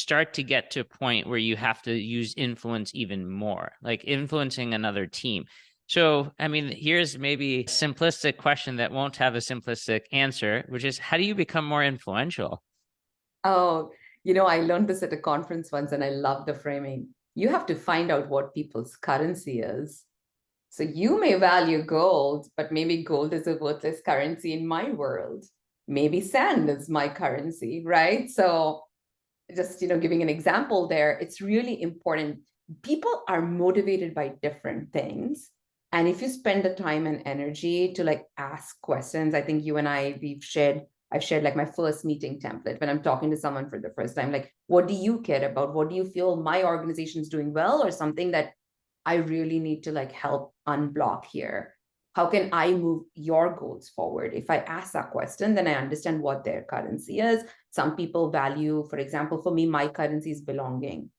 start to get to a point where you have to use influence even more, like influencing another team. So, I mean, here's maybe a simplistic question that won't have a simplistic answer, which is, how do you become more influential? Oh, I learned this at a conference once and I love the framing. You have to find out what people's currency is. So you may value gold, but maybe gold is a worthless currency in my world. Maybe sand is my currency, right? So just, giving an example there, it's really important. People are motivated by different things. And if you spend the time and energy to like ask questions, I think you and I, I've shared like my first meeting template when I'm talking to someone for the first time, like, what do you care about? What do you feel my organization is doing well, or something that I really need to like help unblock here? How can I move your goals forward? If I ask that question, then I understand what their currency is. Some people value, for example, for me, my currency is belonging.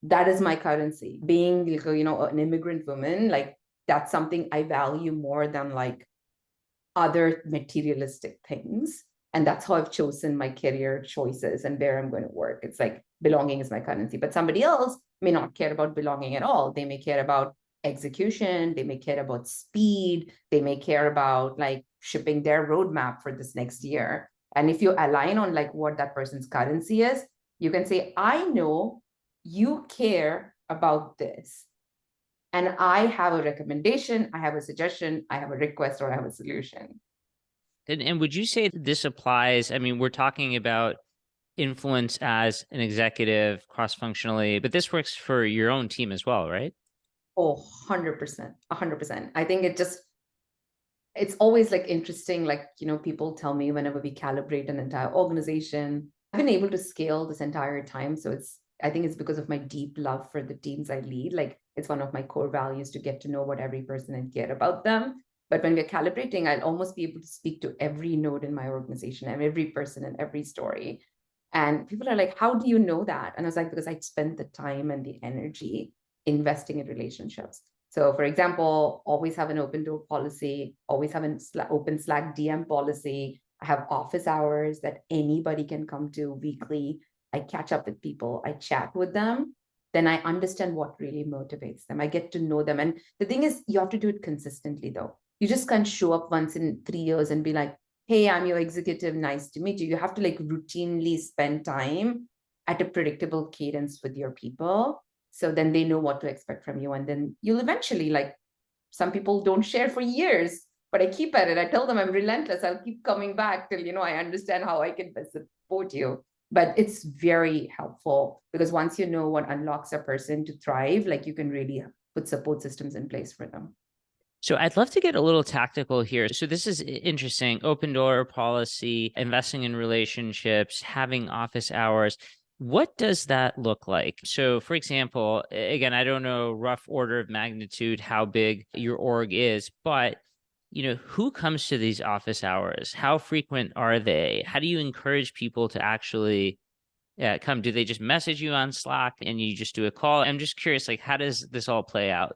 That is my currency. Being, an immigrant woman, like that's something I value more than like other materialistic things. And that's how I've chosen my career choices and where I'm going to work. It's like belonging is my currency. But somebody else may not care about belonging at all. They may care about execution. They may care about speed. They may care about like shipping their roadmap for this next year. And if you align on like what that person's currency is, you can say, I know you care about this. And I have a recommendation, I have a suggestion, I have a request, or I have a solution. And would you say this applies? I mean, we're talking about influence as an executive cross-functionally, but this works for your own team as well, right? Oh, 100%, 100%. I think it's always like interesting. Like, people tell me whenever we calibrate an entire organization, I've been able to scale this entire time. So I think it's because of my deep love for the teams I lead. Like it's one of my core values to get to know what every person and care about them. But when we're calibrating, I'll almost be able to speak to every node in my organization and every person and every story. And people are like, how do you know that? And I was like, because I spent the time and the energy investing in relationships. So for example, always have an open door policy, always have an open Slack DM policy. I have office hours that anybody can come to weekly. I catch up with people, I chat with them. Then I understand what really motivates them. I get to know them. And the thing is, you have to do it consistently though. You just can't show up once in 3 years and be like, hey, I'm your executive, nice to meet you. You have to like routinely spend time at a predictable cadence with your people. So then they know what to expect from you. And then you'll eventually, like, some people don't share for years, but I keep at it. I tell them I'm relentless. I'll keep coming back till, I understand how I can best support you. But it's very helpful because once you know what unlocks a person to thrive, like you can really put support systems in place for them. So I'd love to get a little tactical here. So this is interesting. Open door policy, investing in relationships, having office hours. What does that look like? So for example, again, I don't know rough order of magnitude how big your org is, but who comes to these office hours? How frequent are they? How do you encourage people to actually come? Do they just message you on Slack and you just do a call? I'm just curious, like, how does this all play out?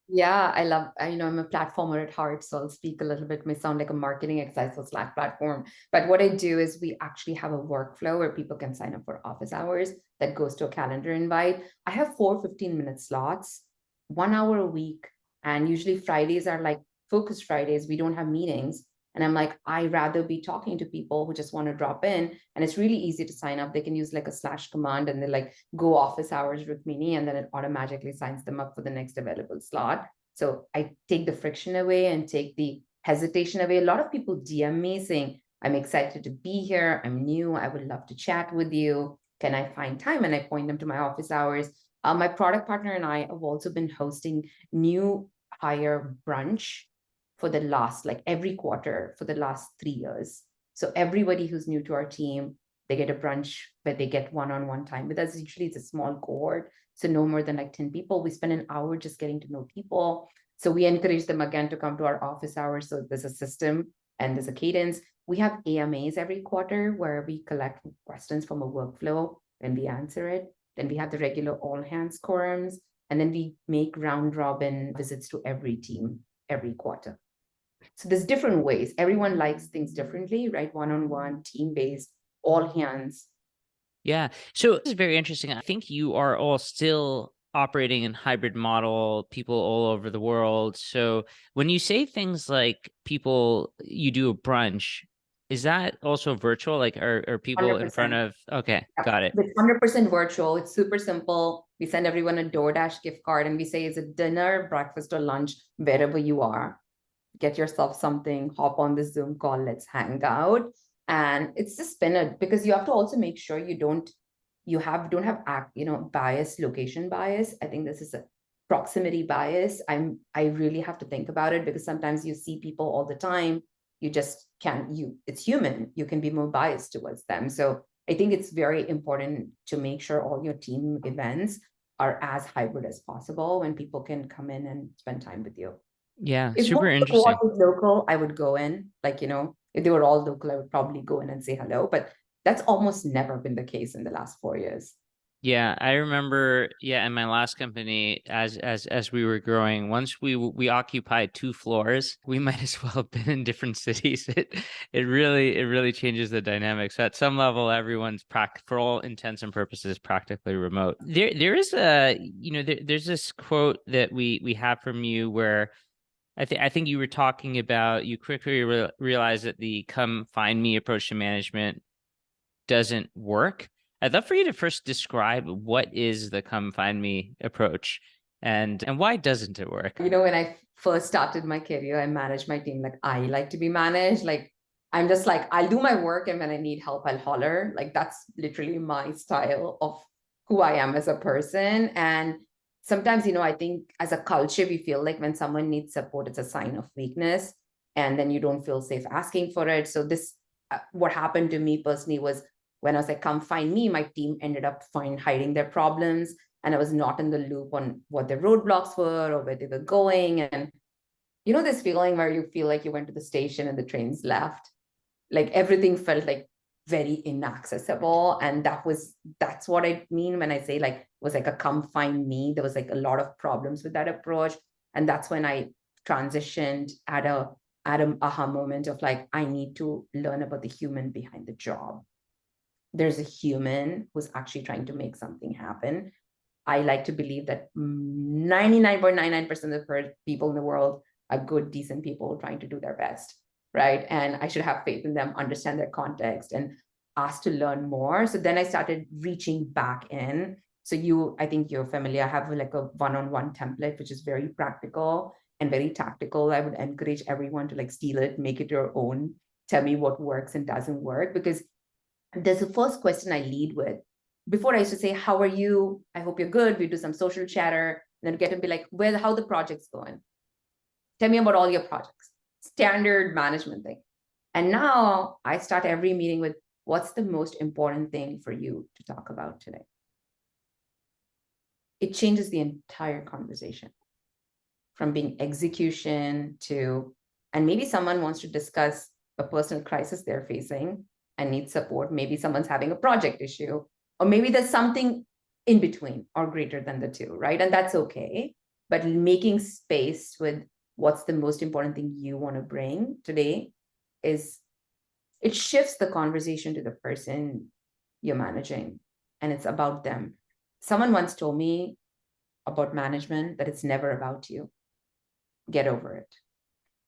Yeah, I'm a platformer at heart, so I'll speak a little bit, may sound like a marketing exercise for Slack platform. But what I do is we actually have a workflow where people can sign up for office hours that goes to a calendar invite. I have 4 15-minute slots, 1 hour a week. And usually Fridays are like focus Fridays. We don't have meetings. And I'm like, I rather be talking to people who just want to drop in. And it's really easy to sign up. They can use like a slash command and they like go office hours Rukmini, and then it automatically signs them up for the next available slot. So I take the friction away and take the hesitation away. A lot of people DM me saying, I'm excited to be here. I'm new. I would love to chat with you. Can I find time? And I point them to my office hours. My product partner and I have also been hosting new hire brunch for the last, like every quarter for the last 3 years. So everybody who's new to our team, they get a brunch where they get one-on-one time with us. Usually it's a small cohort, so no more than like 10 people. We spend an hour just getting to know people. So we encourage them again to come to our office hours. So there's a system and there's a cadence. We have AMAs every quarter where we collect questions from a workflow and we answer it. Then we have the regular all hands quorums, and then we make round robin visits to every team every quarter. So there's different ways. Everyone likes things differently, right? One-on-one, team-based, all hands. Yeah. So this is very interesting. I think you are all still operating in hybrid model, people all over the world. So when you say things like people, you do a brunch, is that also virtual? Like are people in front 100%. of, okay, Yeah. got it. It's 100% virtual. It's super simple. We send everyone a DoorDash gift card and we say it's a dinner, breakfast, or lunch, wherever you are. Get yourself something, hop on the Zoom call, let's hang out. And it's just been because you have to also make sure don't have bias, location bias. I think this is a proximity bias. I really have to think about it because sometimes you see people all the time. You just can't, it's human. You can be more biased towards them. So I think it's very important to make sure all your team events are as hybrid as possible when people can come in and spend time with you. Yeah, If super most of the cohort interesting. was local, I would go in. Like, if they were all local, I would probably go in and say hello. But that's almost never been the case in the last 4 years. Yeah, I remember, yeah, in my last company, as we were growing, once we occupied 2 floors, we might as well have been in different cities. It really changes the dynamics. So at some level, everyone's for all intents and purposes practically remote. There is there's this quote that we have from you where I think you were talking about you quickly realize that the come find me approach to management doesn't work. I'd love for you to first describe what is the come find me approach and why doesn't it work? When I first started my career, I managed my team like I like to be managed. Like, I'm just like, I'll do my work, and when I need help, I'll holler. Like, that's literally my style of who I am as a person. And sometimes, I think as a culture, we feel like when someone needs support, it's a sign of weakness. And then you don't feel safe asking for it. So what happened to me personally was when I was like, come find me, my team ended up hiding their problems. And I was not in the loop on what their roadblocks were or where they were going. And this feeling where you feel like you went to the station and the trains left, like everything felt like very inaccessible. And that's what I mean when I say like it was like a come find me. There was like a lot of problems with that approach. And that's when I transitioned at an aha moment of like, I need to learn about the human behind the job. There's a human who's actually trying to make something happen. I like to believe that 99.99% of the people in the world are good, decent people trying to do their best, right? And I should have faith in them, understand their context, and ask to learn more. So then I started reaching back in. So I think you're familiar. I have like a one-on-one template, which is very practical and very tactical. I would encourage everyone to like steal it, make it your own. Tell me what works and doesn't work, because there's the first question I lead with. Before I used to say, how are you? I hope you're good. We do some social chatter. And then get to be like, how the project's going? Tell me about all your projects. Standard management thing. And now I start every meeting with, what's the most important thing for you to talk about today? It changes the entire conversation from being execution to, and maybe someone wants to discuss a personal crisis they're facing and needs support. Maybe someone's having a project issue, or maybe there's something in between or greater than the two, right? And that's okay. But making space with what's the most important thing you want to bring today it shifts the conversation to the person you're managing, and it's about them. Someone once told me about management that it's never about you. Get over it.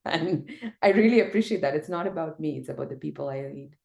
And I really appreciate that. It's not about me, it's about the people I lead.